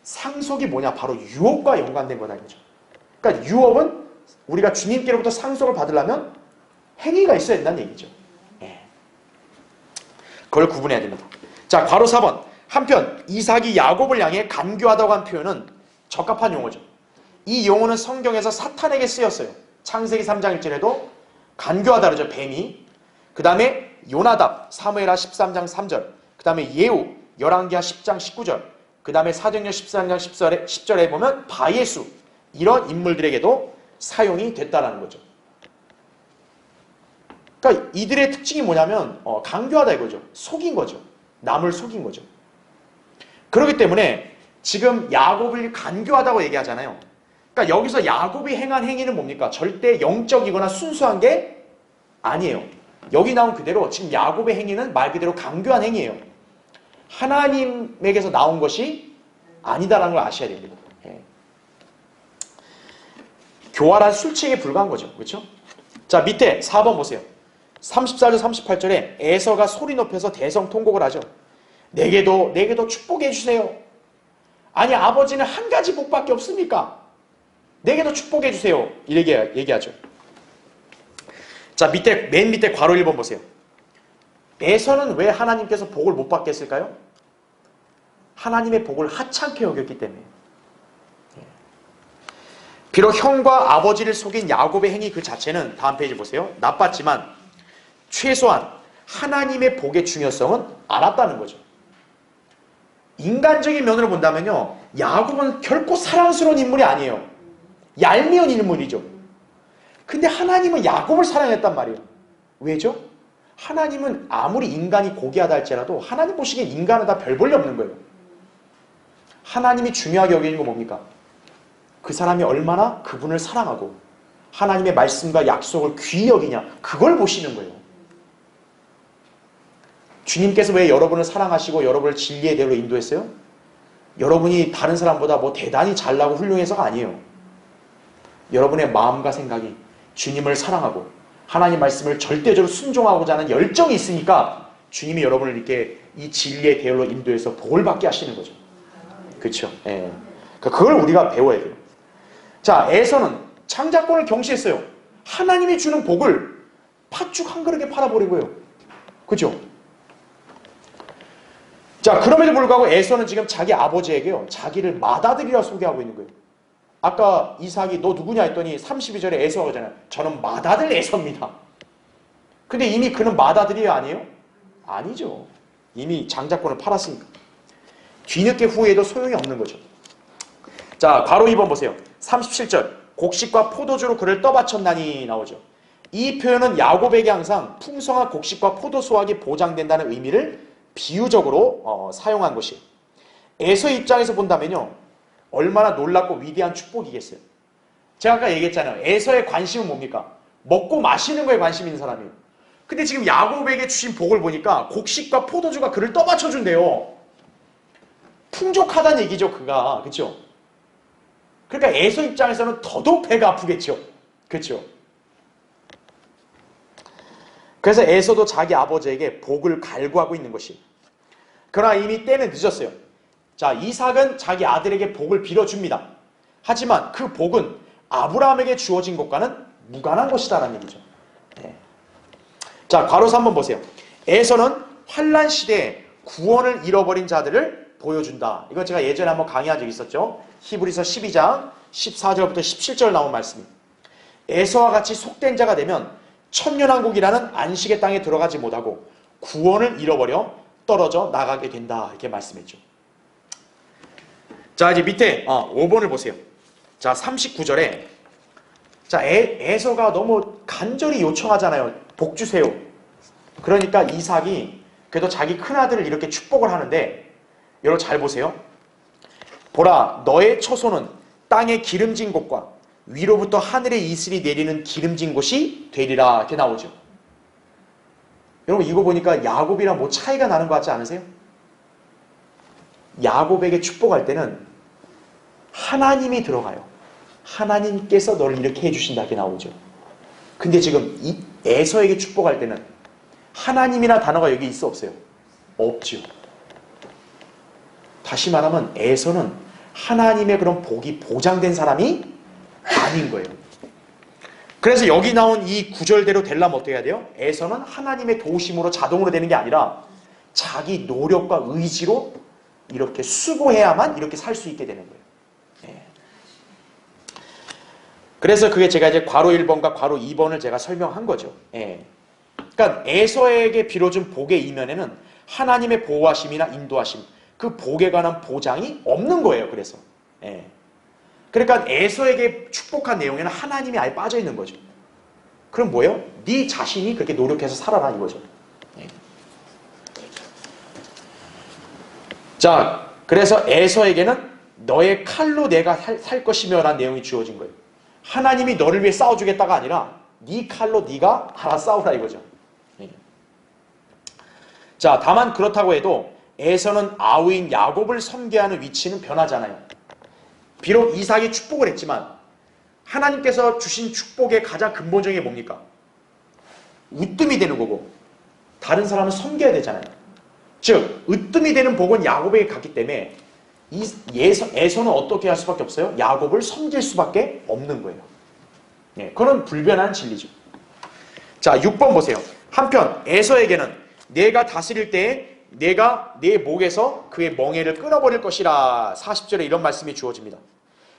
상속이 뭐냐? 바로 유업과 연관된 거다 이거죠. 그러니까 유업은 우리가 주님께로부터 상속을 받으려면 행위가 있어야 된다는 얘기죠. 예. 그걸 구분해야 됩니다. 자, 괄호 4번. 한편 이삭이 야곱을 향해 간교하다고 한 표현은 적합한 용어죠. 이 용어는 성경에서 사탄에게 쓰였어요. 창세기 3장 1절에도 간교하다 그러죠. 뱀이. 그 다음에 요나답 사무엘하 13장 3절. 그 다음에 예후 열왕기하 10장 19절. 그 다음에 사도행전 13장 10절에 보면 바예수 이런 인물들에게도 사용이 됐다라는 거죠. 그러니까 이들의 특징이 뭐냐면 간교하다 이거죠. 속인 거죠. 남을 속인 거죠. 그렇기 때문에 지금 야곱을 간교하다고 얘기하잖아요. 그러니까 여기서 야곱이 행한 행위는 뭡니까? 절대 영적이거나 순수한 게 아니에요. 여기 나온 그대로 지금 야곱의 행위는 말 그대로 간교한 행위예요. 하나님에게서 나온 것이 아니다라는 걸 아셔야 됩니다. 예. 교활한 술취에 불과한 거죠. 그렇죠? 자, 밑에 4번 보세요. 34절 38절에 에서가 소리 높여서 대성통곡을 하죠. 내게도 축복해 주세요. 아니 아버지는 한 가지 복밖에 없습니까? 내게도 축복해 주세요. 이렇게 얘기하죠. 자, 맨 밑에 괄호 1번 보세요. 에서는 왜 하나님께서 복을 못 받겠을까요? 하나님의 복을 하찮게 여겼기 때문에. 비록 형과 아버지를 속인 야곱의 행위 그 자체는 다음 페이지 보세요. 나빴지만 최소한 하나님의 복의 중요성은 알았다는 거죠. 인간적인 면으로 본다면요, 야곱은 결코 사랑스러운 인물이 아니에요. 얄미운 인물이죠. 근데 하나님은 야곱을 사랑했단 말이에요. 왜죠? 하나님은 아무리 인간이 고귀하다 할지라도 하나님 보시기에 인간은 다 별 볼일 없는 거예요. 하나님이 중요하게 여기는 건 뭡니까? 그 사람이 얼마나 그분을 사랑하고 하나님의 말씀과 약속을 귀히 여기냐, 그걸 보시는 거예요. 주님께서 왜 여러분을 사랑하시고 여러분을 진리의 대로 인도했어요? 여러분이 다른 사람보다 뭐 대단히 잘나고 훌륭해서가 아니에요. 여러분의 마음과 생각이 주님을 사랑하고 하나님 말씀을 절대적으로 순종하고자 하는 열정이 있으니까 주님이 여러분을 이렇게 이 진리의 대열로 인도해서 복을 받게 하시는 거죠. 그렇죠? 예. 그걸 우리가 배워야 돼요. 자, 에서는 창작권을 경시했어요. 하나님이 주는 복을 팥죽 한 그릇에 팔아버리고요. 그렇죠? 자, 그럼에도 불구하고 에서는 지금 자기 아버지에게요, 자기를 맏아들이라 소개하고 있는 거예요. 아까 이삭이 너 누구냐 했더니 32절에 에서가 그러잖아요. 저는 맏아들 에서입니다. 근데 이미 그는 맏아들이 아니에요? 아니죠. 이미 장자권을 팔았으니까. 뒤늦게 후회해도 소용이 없는 거죠. 자, 괄호 2번 보세요. 37절 곡식과 포도주로 그를 떠받쳤나니 나오죠. 이 표현은 야곱에게 항상 풍성한 곡식과 포도 수확이 보장된다는 의미를 비유적으로 사용한 것이에요. 에서 입장에서 본다면요, 얼마나 놀랍고 위대한 축복이겠어요. 제가 아까 얘기했잖아요. 에서의 관심은 뭡니까? 먹고 마시는 거에 관심 있는 사람이에요. 근데 지금 야곱에게 주신 복을 보니까 곡식과 포도주가 그를 떠받쳐준대요. 풍족하다는 얘기죠, 그가. 그렇죠? 그러니까 에서 입장에서는 더더욱 배가 아프겠죠. 그렇죠? 그래서 에서도 자기 아버지에게 복을 갈구하고 있는 것이. 그러나 이미 때는 늦었어요. 자, 이삭은 자기 아들에게 복을 빌어줍니다. 하지만 그 복은 아브라함에게 주어진 것과는 무관한 것이다라는 얘기죠. 네. 자, 괄호 3번 보세요. 에서는 환난 시대에 구원을 잃어버린 자들을 보여준다. 이거 제가 예전에 한번 강의한 적이 있었죠. 히브리서 12장 14절부터 17절 나온 말씀입니다. 에서와 같이 속된 자가 되면 천년왕국이라는 안식의 땅에 들어가지 못하고 구원을 잃어버려 떨어져 나가게 된다. 이렇게 말씀했죠. 자, 이제 밑에 5번을 보세요. 자, 39절에 자, 에서가 너무 간절히 요청하잖아요. 복 주세요. 그러니까 이삭이 그래도 자기 큰아들을 이렇게 축복을 하는데, 여러분 잘 보세요. 보라, 너의 처소는 땅의 기름진 곳과 위로부터 하늘의 이슬이 내리는 기름진 곳이 되리라. 이렇게 나오죠. 여러분 이거 보니까 야곱이랑 뭐 차이가 나는 것 같지 않으세요? 야곱에게 축복할 때는 하나님이 들어가요. 하나님께서 너를 이렇게 해주신다 이렇게 나오죠. 근데 지금 이 에서에게 축복할 때는 하나님이나 단어가 여기 있어 없어요? 없죠. 다시 말하면 에서는 하나님의 그런 복이 보장된 사람이 아닌 거예요. 그래서 여기 나온 이 구절대로 되려면 어떻게 해야 돼요? 에서는 하나님의 도우심으로 자동으로 되는 게 아니라 자기 노력과 의지로 이렇게 수고해야만 이렇게 살 수 있게 되는 거예요. 예. 그래서 그게 제가 이제 괄호 1번과 괄호 2번을 제가 설명한 거죠. 예. 그러니까 에서에게 빌어준 복의 이면에는 하나님의 보호하심이나 인도하심, 그 복에 관한 보장이 없는 거예요. 그래서 예. 그러니까 에서에게 축복한 내용에는 하나님이 아예 빠져 있는 거죠. 그럼 뭐예요? 네 자신이 그렇게 노력해서 살아라 이거죠. 예. 자, 그래서 에서에게는 너의 칼로 내가 살 것이며 라는 내용이 주어진 거예요. 하나님이 너를 위해 싸워주겠다가 아니라 네 칼로 네가 알아 싸우라 이거죠. 예. 자, 다만 그렇다고 해도 에서는 아우인 야곱을 섬겨하는 위치는 변하잖아요. 비록 이삭이 축복을 했지만 하나님께서 주신 축복의 가장 근본적인 게 뭡니까? 으뜸이 되는 거고 다른 사람은 섬겨야 되잖아요. 즉 으뜸이 되는 복은 야곱에게 갔기 때문에 에서는 어떻게 할 수밖에 없어요? 야곱을 섬길 수밖에 없는 거예요. 네, 그건 불변한 진리죠. 자, 6번 보세요. 한편 에서에게는 내가 다스릴 때에 내가 내 목에서 그의 멍에를 끊어버릴 것이라 40절에 이런 말씀이 주어집니다.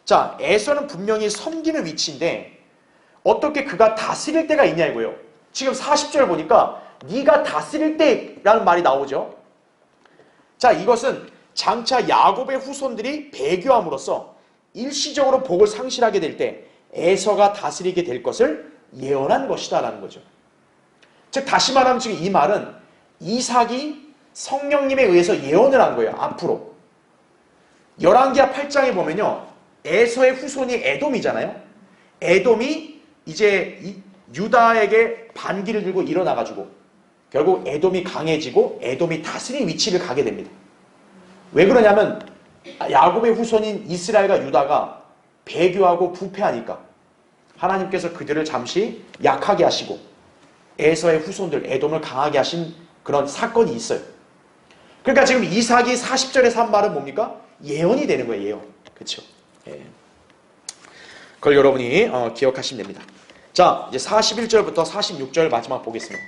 자, 에서는 분명히 섬기는 위치인데 어떻게 그가 다스릴 때가 있냐 이거예요. 지금 40절 보니까 네가 다스릴 때라는 말이 나오죠. 자, 이것은 장차 야곱의 후손들이 배교함으로써 일시적으로 복을 상실하게 될 때 에서가 다스리게 될 것을 예언한 것이다 라는 거죠. 즉 다시 말하면 지금 이 말은 이삭이 성령님에 의해서 예언을 한 거예요. 앞으로 열왕기하 8장에 보면요, 에서의 후손이 에돔이잖아요. 에돔이 이제 유다에게 반기를 들고 일어나가지고 결국 에돔이 강해지고 에돔이 다스린 위치를 가게 됩니다. 왜 그러냐면 야곱의 후손인 이스라엘과 유다가 배교하고 부패하니까 하나님께서 그들을 잠시 약하게 하시고 에서의 후손들 에돔을 강하게 하신 그런 사건이 있어요. 그러니까 지금 이삭이 40절에서 한 말은 뭡니까? 예언이 되는 거예요. 예언. 그렇죠? 예. 그걸 여러분이 기억하시면 됩니다. 자, 이제 41절부터 46절 마지막 보겠습니다.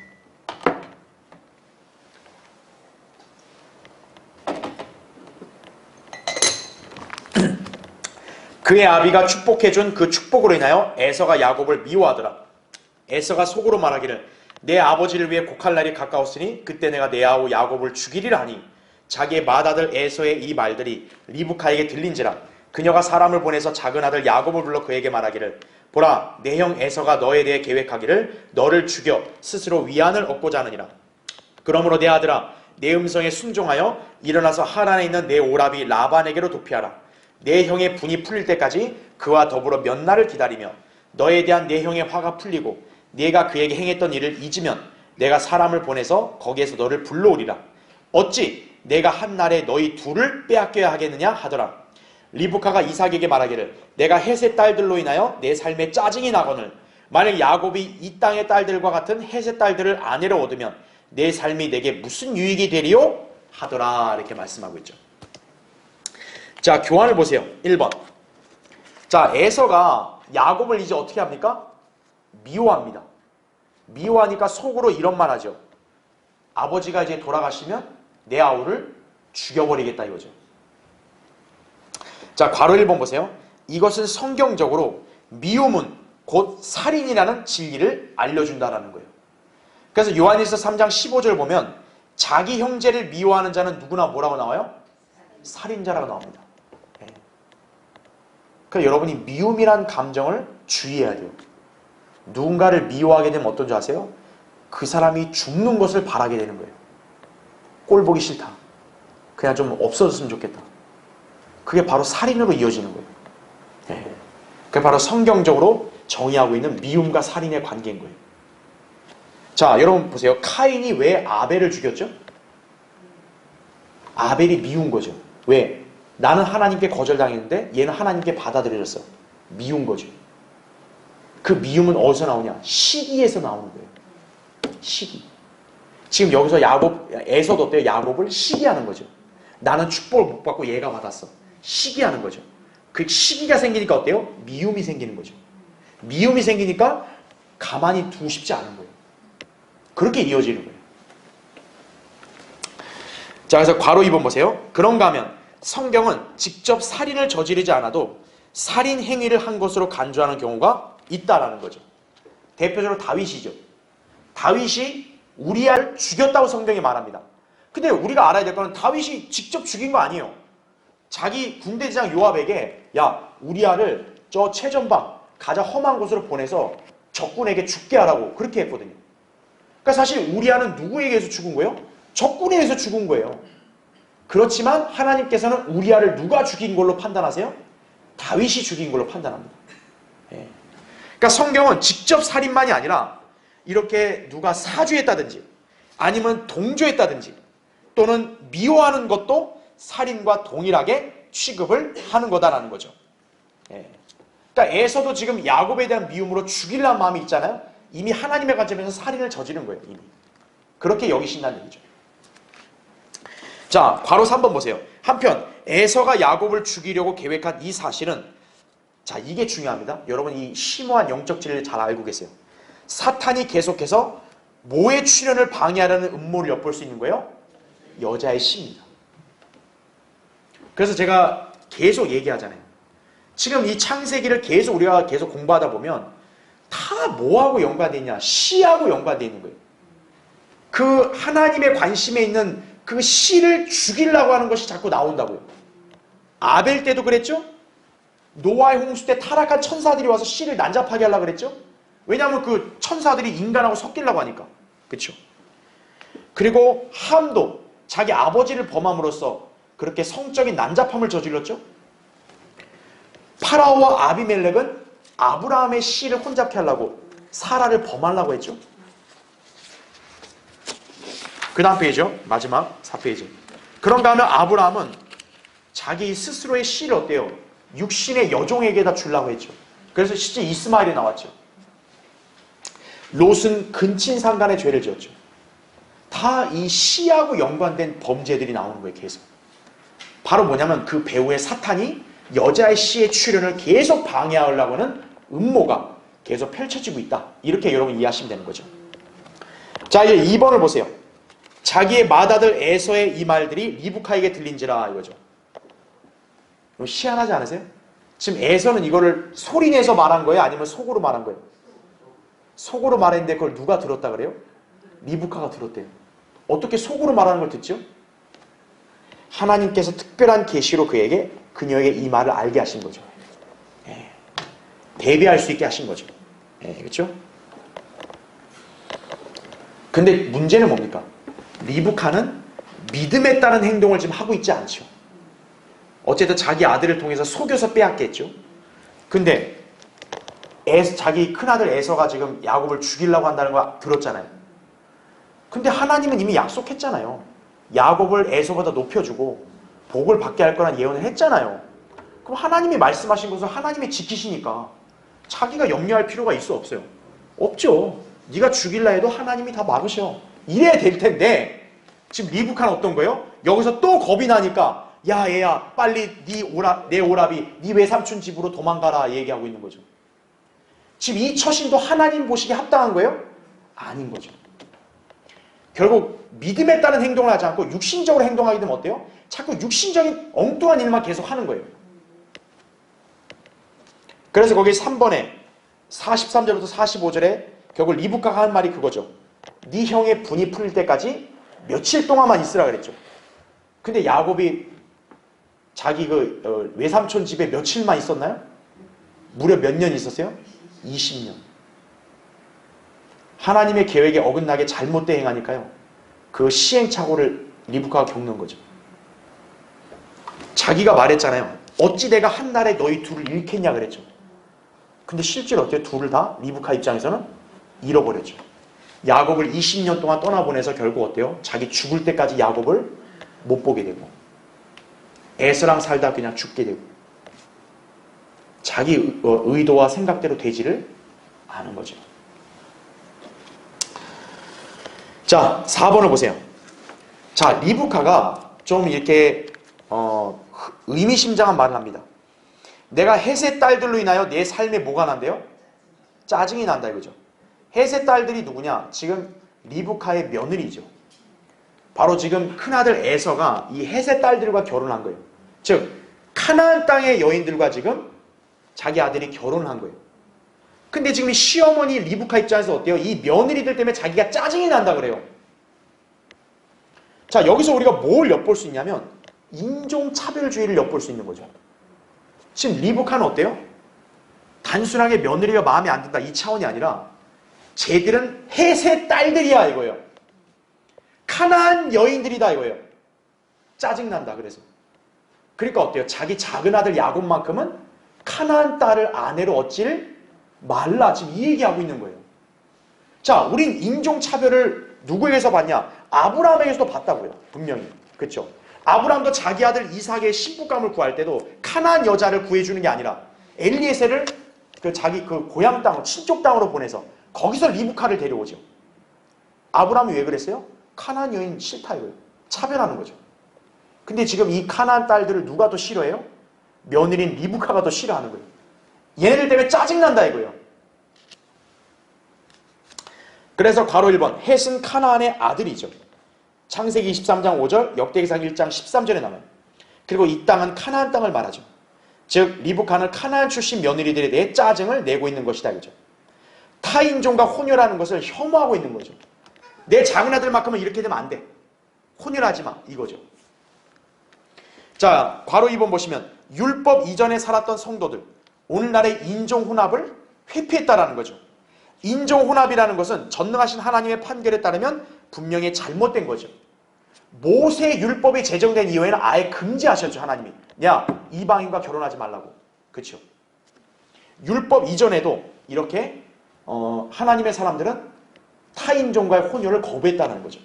그의 아비가 축복해준 그 축복으로 인하여 에서가 야곱을 미워하더라. 에서가 속으로 말하기를 내 아버지를 위해 곡할 날이 가까웠으니 그때 내가 내 아우 야곱을 죽이리라 하니 자기의 맏아들 에서의 이 말들이 리브카에게 들린지라. 그녀가 사람을 보내서 작은 아들 야곱을 불러 그에게 말하기를 보라, 내 형 에서가 너에 대해 계획하기를 너를 죽여 스스로 위안을 얻고자 하느니라. 그러므로 내 아들아, 내 음성에 순종하여 일어나서 하란에 있는 내 오라비 라반에게로 도피하라. 내 형의 분이 풀릴 때까지 그와 더불어 몇 날을 기다리며 너에 대한 내 형의 화가 풀리고 네가 그에게 행했던 일을 잊으면 내가 사람을 보내서 거기에서 너를 불러오리라. 어찌 내가 한 날에 너희 둘을 빼앗겨야 하겠느냐 하더라. 리브카가 이삭에게 말하기를 내가 헷의 딸들로 인하여 내 삶에 짜증이 나거늘 만약 야곱이 이 땅의 딸들과 같은 헷의 딸들을 아내로 얻으면 내 삶이 내게 무슨 유익이 되리요? 하더라. 이렇게 말씀하고 있죠. 자, 교환을 보세요. 1번. 자, 에서가 야곱을 이제 어떻게 합니까? 미워합니다. 미워하니까 속으로 이런 말 하죠. 아버지가 이제 돌아가시면 내 아우를 죽여버리겠다 이거죠. 자, 괄호 1번 보세요. 이것은 성경적으로 미움은 곧 살인이라는 진리를 알려준다라는 거예요. 그래서 요한일서 3장 15절 보면 자기 형제를 미워하는 자는 누구나 뭐라고 나와요? 살인자라고 나옵니다. 네. 그러니까 여러분이 미움이란 감정을 주의해야 돼요. 누군가를 미워하게 되면 어떤 줄 아세요? 그 사람이 죽는 것을 바라게 되는 거예요. 꼴 보기 싫다. 그냥 좀 없어졌으면 좋겠다. 그게 바로 살인으로 이어지는 거예요. 네. 그게 바로 성경적으로 정의하고 있는 미움과 살인의 관계인 거예요. 자, 여러분 보세요. 카인이 왜 아벨을 죽였죠? 아벨이 미운 거죠. 왜? 나는 하나님께 거절당했는데 얘는 하나님께 받아들여졌어. 미운 거죠. 그 미움은 어디서 나오냐? 시기에서 나오는 거예요. 시기. 지금 여기서 에서도 어때요? 야곱을 시기하는 거죠. 나는 축복을 못 받고 얘가 받았어. 시기하는 거죠. 그 시기가 생기니까 어때요? 미움이 생기는 거죠. 미움이 생기니까 가만히 두고 싶지 않은 거예요. 그렇게 이어지는 거예요. 자, 그래서 괄호 2번 보세요. 그런가 하면 성경은 직접 살인을 저지르지 않아도 살인 행위를 한 것으로 간주하는 경우가 있다라는 거죠. 대표적으로 다윗이죠. 다윗이 우리아를 죽였다고 성경이 말합니다. 근데 우리가 알아야 될 거는 다윗이 직접 죽인 거 아니에요. 자기 군대장 요압에게 야, 우리아를 저 최전방 가장 험한 곳으로 보내서 적군에게 죽게 하라고 그렇게 했거든요. 그러니까 사실 우리아는 누구에게 의해서 죽은 거예요? 적군에 의해서 죽은 거예요. 그렇지만 하나님께서는 우리아를 누가 죽인 걸로 판단하세요? 다윗이 죽인 걸로 판단합니다. 예. 그러니까 성경은 직접 살인만이 아니라 이렇게 누가 사주했다든지 아니면 동조했다든지 또는 미워하는 것도 살인과 동일하게 취급을 하는 거다라는 거죠. 예. 그러니까 에서도 지금 야곱에 대한 미움으로 죽이려는 마음이 있잖아요. 이미 하나님의 관점에서 살인을 저지른 거예요. 이미. 그렇게 여기신다는 얘기죠. 자, 괄호 3번 보세요. 한편 에서가 야곱을 죽이려고 계획한 이 사실은, 자, 이게 중요합니다. 여러분 이 심오한 영적 진리를 잘 알고 계세요. 사탄이 계속해서 뭐의 출현을 방해하려는 음모를 엿볼 수 있는 거예요? 여자의 씨입니다. 그래서 제가 계속 얘기하잖아요. 지금 이 창세기를 계속 우리가 계속 공부하다 보면 다 뭐하고 연관되어 있냐? 씨하고 연관되어 있는 거예요. 그 하나님의 관심에 있는 그 씨를 죽이려고 하는 것이 자꾸 나온다고요. 아벨 때도 그랬죠? 노아의 홍수 때 타락한 천사들이 와서 씨를 난잡하게 하려고 그랬죠? 왜냐하면 그 천사들이 인간하고 섞이려고 하니까. 그렇죠? 그리고 함도 자기 아버지를 범함으로써 그렇게 성적인 난잡함을 저질렀죠? 파라오와 아비멜렉은 아브라함의 씨를 혼잡케 하려고 사라를 범하려고 했죠? 그 다음 페이지요. 마지막 4페이지. 그런가 하면 아브라함은 자기 스스로의 씨를 어때요? 육신의 여종에게다 주려고 했죠. 그래서 실제 이스마엘이 나왔죠. 롯은 근친상간의 죄를 지었죠. 다 이 씨하고 연관된 범죄들이 나오는 거예요. 계속. 바로 뭐냐면 그 배후의 사탄이 여자의 씨의 출현을 계속 방해하려고 하는 음모가 계속 펼쳐지고 있다. 이렇게 여러분 이해하시면 되는 거죠. 자, 이제 2번을 보세요. 자기의 맏아들 에서의 이 말들이 리브카에게 들린지라 이거죠. 희한하지 않으세요? 지금 에서는 이거를 소리내서 말한 거예요? 아니면 속으로 말한 거예요? 속으로 말했는데 그걸 누가 들었다 그래요? 리브카가 들었대요. 어떻게 속으로 말하는 걸 듣죠? 하나님께서 특별한 계시로 그녀에게 이 말을 알게 하신 거죠. 예. 대비할 수 있게 하신 거죠. 예, 그렇죠? 근데 문제는 뭡니까? 리브카는 믿음에 따른 행동을 지금 하고 있지 않죠. 어쨌든 자기 아들을 통해서 속여서 빼앗겠죠. 근데 자기 큰아들 에서가 지금 야곱을 죽이려고 한다는 거 들었잖아요. 근데 하나님은 이미 약속했잖아요. 야곱을 에서보다 높여주고 복을 받게 할 거란 예언을 했잖아요. 그럼 하나님이 말씀하신 것을 하나님이 지키시니까 자기가 염려할 필요가 있어 없어요? 없죠. 네가 죽일라 해도 하나님이 다 막으셔. 이래야 될 텐데 지금 리브카는 어떤 거예요? 여기서 또 겁이 나니까 야 얘야 빨리 내 오라비 네 외삼촌 집으로 도망가라 얘기하고 있는 거죠. 지금 이 처신도 하나님 보시기에 합당한 거예요? 아닌 거죠. 결국 믿음에 따른 행동을 하지 않고 육신적으로 행동하게 되면 어때요? 자꾸 육신적인 엉뚱한 일만 계속 하는 거예요. 그래서 거기 3번에 43절부터 45절에 결국 리브카가 하는 말이 그거죠. 네 형의 분이 풀릴 때까지 며칠 동안만 있으라 그랬죠. 근데 야곱이 자기 외삼촌 집에 며칠만 있었나요? 무려 몇 년 있었어요? 20년. 하나님의 계획에 어긋나게 잘못 대행하니까요. 그 시행착오를 리브카가 겪는 거죠. 자기가 말했잖아요. 어찌 내가 한 날에 너희 둘을 잃겠냐 그랬죠. 근데 실제로 어때요? 둘을 다 리브카 입장에서는 잃어버렸죠. 야곱을 20년 동안 떠나보내서 결국 어때요? 자기 죽을 때까지 야곱을 못 보게 되고. 에서랑 살다 그냥 죽게 되고 자기 의도와 생각대로 되지를 않은 거죠. 자, 4번을 보세요. 자, 리브카가 좀 이렇게 의미심장한 말을 합니다. 내가 헷의 딸들로 인하여 내 삶에 뭐가 난대요? 짜증이 난다 이거죠. 헷의 딸들이 누구냐? 지금 리브카의 며느리죠. 바로 지금 큰아들 에서가 이 헷의 딸들과 결혼한 거예요. 즉 가나안 땅의 여인들과 지금 자기 아들이 결혼한 거예요. 근데 지금 이 시어머니 리브카 입장에서 어때요? 이 며느리들 때문에 자기가 짜증이 난다 그래요. 자, 여기서 우리가 뭘 엿볼 수 있냐면 인종차별주의를 엿볼 수 있는 거죠. 지금 리브카는 어때요? 단순하게 며느리가 마음에 안 든다 이 차원이 아니라 쟤들은 헷의 딸들이야 이거예요. 가나안 여인들이다 이거예요. 짜증난다 그래서. 그러니까 어때요? 자기 작은 아들 야곱만큼은 가나안 딸을 아내로 얻지를 말라. 지금 이 얘기하고 있는 거예요. 자, 우린 인종차별을 누구에게서 봤냐? 아브라함에게서도 봤다고요. 분명히. 그렇죠? 아브라함도 자기 아들 이삭의 신부감을 구할 때도 가나안 여자를 구해주는 게 아니라 엘리에셀을 자기 고향 땅, 친족 땅으로 보내서 거기서 리브카를 데려오죠. 아브라함이 왜 그랬어요? 가나안 여인 싫다 이거예요. 차별하는 거죠. 근데 지금 이 가나안 딸들을 누가 더 싫어해요? 며느리인 리브카가 더 싫어하는 거예요. 얘네들 때문에 짜증난다 이거예요. 그래서 괄호 1번 헷은 카나안의 아들이죠. 창세기 23장 5절, 역대기상 1장 13절에 나와요. 그리고 이 땅은 카나안 땅을 말하죠. 즉 리브카는 카나안 출신 며느리들에 대해 짜증을 내고 있는 것이다 이거죠. 타인종과 혼혈하는 것을 혐오하고 있는 거죠. 내 작은 아들만큼은 이렇게 되면 안 돼. 혼혈하지 마 이거죠. 자, 괄호 2번 보시면 율법 이전에 살았던 성도들 오늘날의 인종혼합을 회피했다라는 거죠. 인종혼합이라는 것은 전능하신 하나님의 판결에 따르면 분명히 잘못된 거죠. 모세 율법이 제정된 이후에는 아예 금지하셨죠. 하나님이. 야, 이방인과 결혼하지 말라고. 그렇죠? 율법 이전에도 이렇게 하나님의 사람들은 타인종과의 혼혈을 거부했다는 거죠.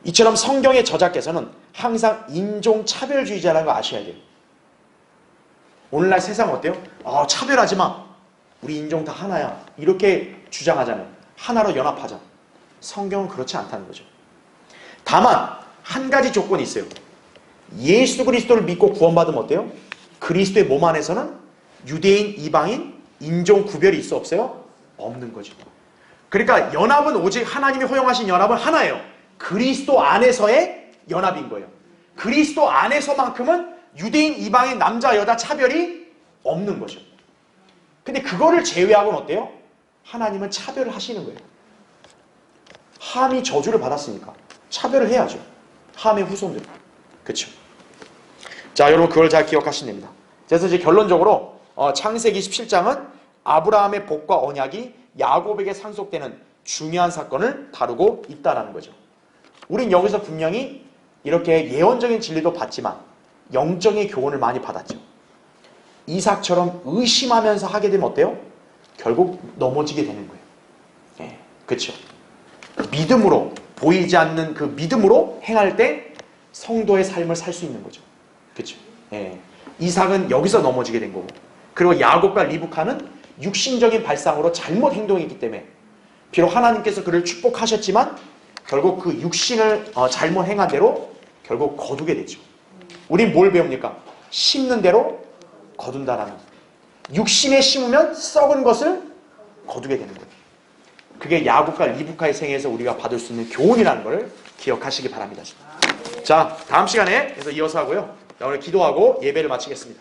이처럼 성경의 저자께서는 항상 인종차별주의자라는 거 아셔야 돼요. 오늘날 세상 어때요? 차별하지 마. 우리 인종 다 하나야. 이렇게 주장하잖아요. 하나로 연합하자. 성경은 그렇지 않다는 거죠. 다만 한 가지 조건이 있어요. 예수 그리스도를 믿고 구원받으면 어때요? 그리스도의 몸 안에서는 유대인, 이방인, 인종 구별이 있어 없어요? 없는 거죠. 그러니까 연합은 오직 하나님이 허용하신 연합은 하나예요. 그리스도 안에서의 연합인 거예요. 그리스도 안에서만큼은 유대인, 이방인, 남자, 여자 차별이 없는 거죠. 근데 그거를 제외하고는 어때요? 하나님은 차별을 하시는 거예요. 함이 저주를 받았으니까 차별을 해야죠. 함의 후손들. 그렇죠? 자, 여러분 그걸 잘 기억하시면 됩니다. 그래서 이제 결론적으로 창세기 17장은 아브라함의 복과 언약이 야곱에게 상속되는 중요한 사건을 다루고 있다는 거죠. 우린 여기서 분명히 이렇게 예언적인 진리도 받지만 영적인 교훈을 많이 받았죠. 이삭처럼 의심하면서 하게 되면 어때요? 결국 넘어지게 되는 거예요. 예, 그렇죠. 믿음으로 보이지 않는 그 믿음으로 행할 때 성도의 삶을 살 수 있는 거죠. 그렇죠. 예, 이삭은 여기서 넘어지게 된 거고, 그리고 야곱과 리브카는 육신적인 발상으로 잘못 행동했기 때문에 비록 하나님께서 그를 축복하셨지만 결국 그 육신을 잘못 행한 대로 결국 거두게 되죠. 우린 뭘 배웁니까? 심는 대로 거둔다라는, 육신에 심으면 썩은 것을 거두게 되는 거예요. 그게 야곱과 리브카의 생애에서 우리가 받을 수 있는 교훈이라는 걸 기억하시기 바랍니다. 자, 다음 시간에 그래서 이어서 하고요. 오늘 기도하고 예배를 마치겠습니다.